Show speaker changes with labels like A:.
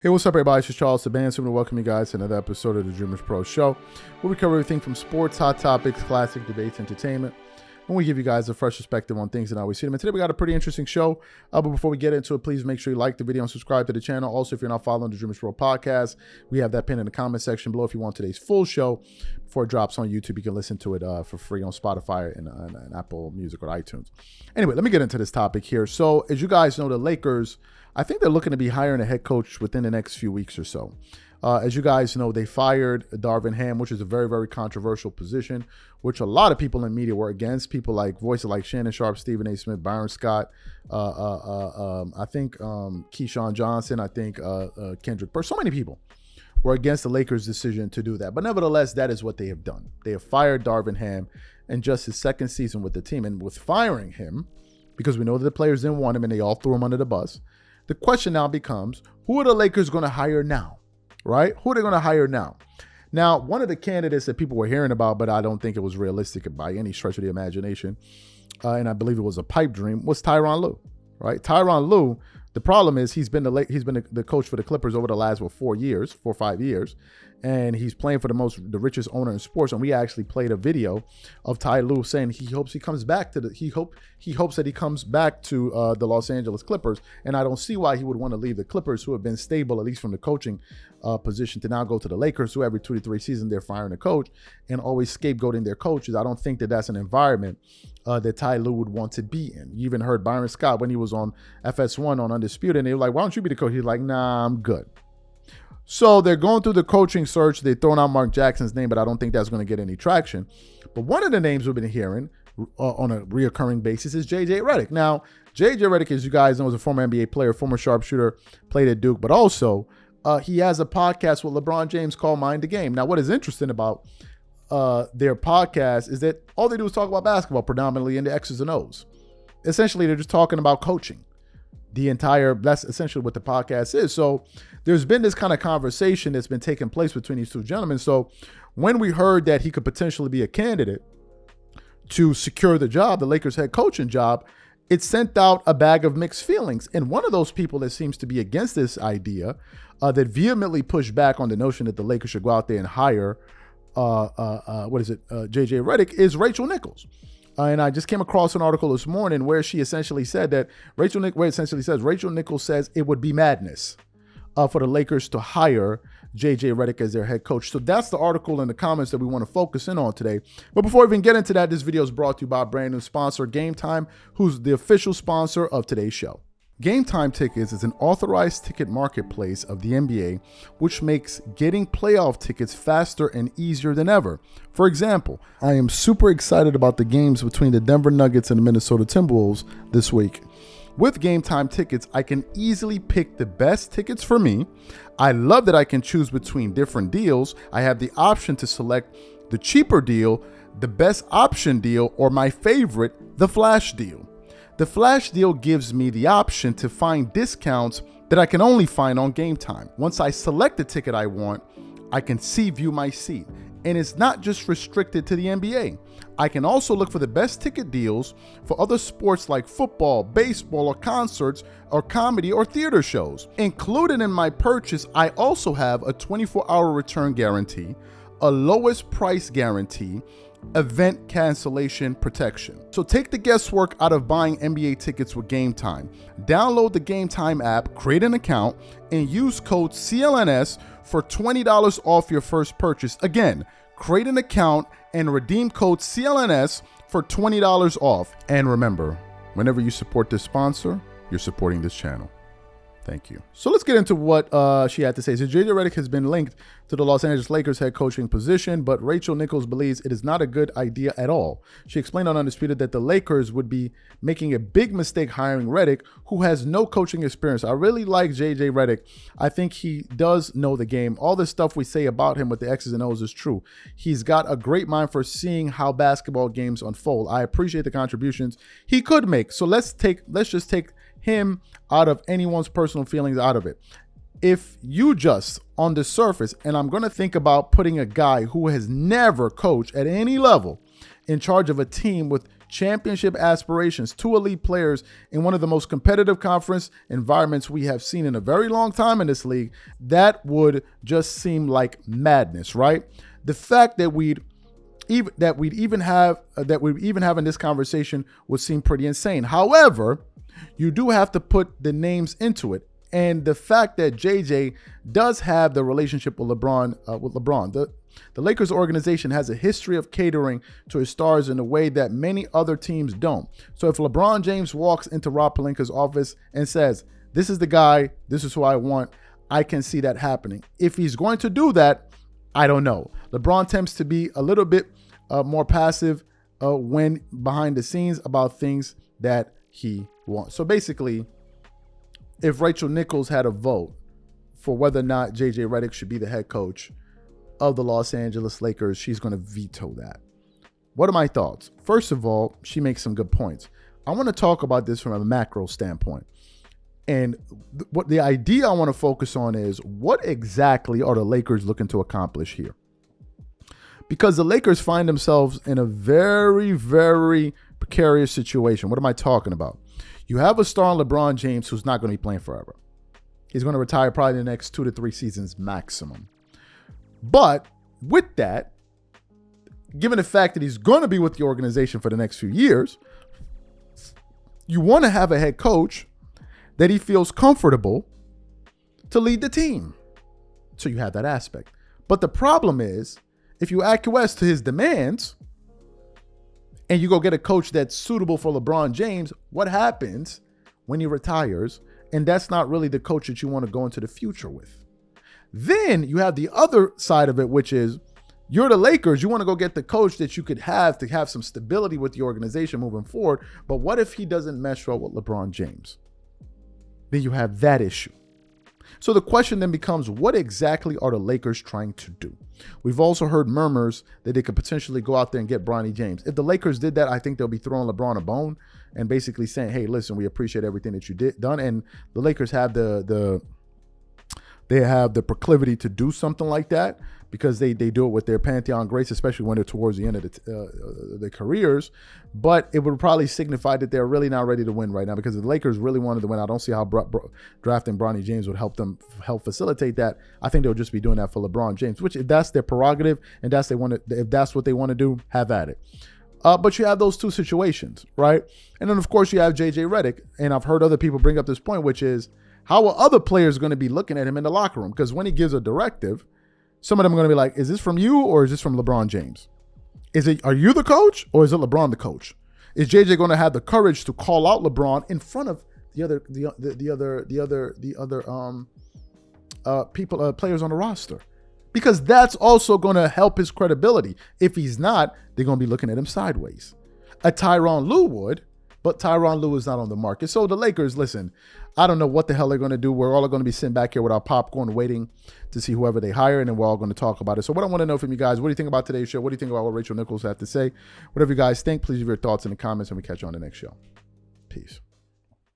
A: Hey, what's up, everybody? It's Charles Saban. So I'm going to welcome you guys to another episode of the Dreamers Pro Show, where we cover everything from sports, hot topics, classic debates, entertainment, and we give you guys a fresh perspective on things and how we see them. And today we got a pretty interesting show. But before we get into it, please make sure you like the video and subscribe to the channel. Also, if you're not following the Dreamers Pro podcast, we have that pinned in the comment section below. If you want today's full show before it drops on YouTube, you can listen to it for free on Spotify and Apple Music or iTunes. Anyway, let me get into this topic here. So, as you guys know, the Lakers, I think they're looking to be hiring a head coach within the next few weeks or so. As you guys know, they fired Darvin Ham, which is a very, very controversial position, which a lot of people in media were against. People like voices like Shannon Sharp, Stephen A. Smith, Byron Scott, I think Keyshawn Johnson, I think Kendrick Perkins. So many people were against the Lakers' decision to do that. But nevertheless, that is what they have done. They have fired Darvin Ham in just his second season with the team. And with firing him, because we know that the players didn't want him and they all threw him under the bus, the question now becomes, who are the Lakers going to hire now, right? Who are they going to hire now? Now, one of the candidates that people were hearing about, but I don't think it was realistic by any stretch of the imagination, and I believe it was a pipe dream, was Tyronn Lue, right? Tyronn Lue, the problem is he's been the coach for the Clippers over the last 4 or 5 years, and he's playing for the richest owner in sports. And we actually played a video of Ty Lue saying he hopes he comes back to he hopes that he comes back to the Los Angeles Clippers. And I don't see why he would want to leave the Clippers, who have been stable at least from the coaching position, to now go to the Lakers, who every 2 to 3 seasons they're firing a coach and always scapegoating their coaches. I don't think that that's an environment that Ty Lue would want to be in. You even heard Byron Scott when he was on FS1 on Undisputed, and they were like, "Why don't you be the coach?" He's like, "Nah, I'm good." So they're going through the coaching search. They're throwing out Mark Jackson's name, but I don't think that's going to get any traction. But one of the names we've been hearing on a reoccurring basis is J.J. Redick. Now, J.J. Redick, as you guys know, is a former NBA player, former sharpshooter, played at Duke, but also he has a podcast with LeBron James called Mind the Game. Now, what is interesting about their podcast is that all they do is talk about basketball predominantly in the X's and O's. Essentially, they're just talking about coaching. That's essentially what the podcast is. So there's been this kind of conversation that's been taking place between these two gentlemen. So when we heard that he could potentially be a candidate to secure the job, the Lakers head coaching job, it sent out a bag of mixed feelings. And one of those people that seems to be against this idea, that vehemently pushed back on the notion that the Lakers should go out there and hire J.J. Redick, is Rachel Nichols. And I just came across an article this morning where she essentially said that Rachel Nichols says it would be madness for the Lakers to hire J.J. Redick as their head coach. So that's the article in the comments that we want to focus in on today. But before we even get into that, this video is brought to you by a brand new sponsor, Game Time, who's the official sponsor of today's show. Game Time Tickets is an authorized ticket marketplace of the NBA, which makes getting playoff tickets faster and easier than ever. For example, I am super excited about the games between the Denver Nuggets and the Minnesota Timberwolves this week. With Game Time Tickets, I can easily pick the best tickets for me. I love that I can choose between different deals. I have the option to select the cheaper deal, the best option deal, or my favorite, the flash deal. The flash deal gives me the option to find discounts that I can only find on Game Time. Once I select the ticket I want, I can view my seat. And it's not just restricted to the NBA. I can also look for the best ticket deals for other sports like football, baseball, or concerts, or comedy or theater shows. Included in my purchase, I also have a 24-hour return guarantee, a lowest price guarantee, event cancellation protection. So take the guesswork out of buying NBA tickets with Game Time. Download the Game Time app, create an account, and use code CLNS for $20 off your first purchase. Again, create an account and redeem code CLNS for $20 off. And remember, whenever you support this sponsor, you're supporting this channel. Thank you. So let's get into what she had to say. So J.J. Redick has been linked to the Los Angeles Lakers head coaching position, but Rachel Nichols believes it is not a good idea at all. She explained on Undisputed that the Lakers would be making a big mistake hiring Redick, who has no coaching experience. I really like J.J. Redick. I think he does know the game. All the stuff we say about him with the X's and O's is true. He's got a great mind for seeing how basketball games unfold. I appreciate the contributions he could make. So let's just take him out of anyone's personal feelings out of it. If you just on the surface, and I'm going to think about putting a guy who has never coached at any level in charge of a team with championship aspirations, 2 elite players in one of the most competitive conference environments we have seen in a very long time in this league, that would just seem like madness, right? The fact that we'd even have in this conversation would seem pretty insane. However, you do have to put the names into it. And the fact that JJ does have the relationship with LeBron, the Lakers organization has a history of catering to his stars in a way that many other teams don't. So if LeBron James walks into Rob Pelinka's office and says, this is the guy, this is who I want, I can see that happening. If he's going to do that, I don't know. LeBron tends to be a little bit more passive when behind the scenes about things that he wants. So basically, if Rachel Nichols had a vote for whether or not JJ Redick should be the head coach of the Los Angeles Lakers, she's going to veto that. What are my thoughts? First of all, she makes some good points. I want to talk about this from a macro standpoint. And what the idea I want to focus on is, what exactly are the Lakers looking to accomplish here? Because the Lakers find themselves in a very, very precarious situation. What am I talking about? You have a star in LeBron James who's not going to be playing forever. He's going to retire probably in the next 2 to 3 seasons maximum. But with that, given the fact that he's going to be with the organization for the next few years, you want to have a head coach that he feels comfortable to lead the team. So you have that aspect. But the problem is, if you acquiesce to his demands and you go get a coach that's suitable for LeBron James, what happens when he retires? And that's not really the coach that you want to go into the future with. Then you have the other side of it, which is, you're the Lakers. You want to go get the coach that you could have to have some stability with the organization moving forward. But what if he doesn't mesh well with LeBron James? Then you have that issue. So the question then becomes, what exactly are the Lakers trying to do? We've also heard murmurs that they could potentially go out there and get Bronny James. If the Lakers did that, I think they'll be throwing LeBron a bone and basically saying, hey, listen, we appreciate everything that you done. And the Lakers have the proclivity to do something like that, because they do it with their Pantheon greats, especially when they're towards the end of their careers. But it would probably signify that they're really not ready to win right now, because if the Lakers really wanted to win, I don't see how drafting Bronny James would help facilitate that. I think they'll just be doing that for LeBron James, which, if that's their prerogative and if that's what they want to do, have at it. But you have those two situations, right? And then, of course, you have JJ Redick. And I've heard other people bring up this point, which is, how are other players going to be looking at him in the locker room? Because when he gives a directive, some of them are going to be like, is this from you or is this from LeBron James? Are you the coach or is it LeBron the coach? Is JJ going to have the courage to call out LeBron in front of the other players on the roster? Because that's also going to help his credibility. If he's not, they're going to be looking at him sideways. A Tyronn Lue would, but Tyronn Lue is not on the market. So the Lakers, listen, I don't know what the hell they're going to do. We're all going to be sitting back here with our popcorn waiting to see whoever they hire, and then we're all going to talk about it. So what I want to know from you guys, what do you think about today's show? What do you think about what Rachel Nichols had to say? Whatever you guys think, please leave your thoughts in the comments, and we catch you on the next show. Peace.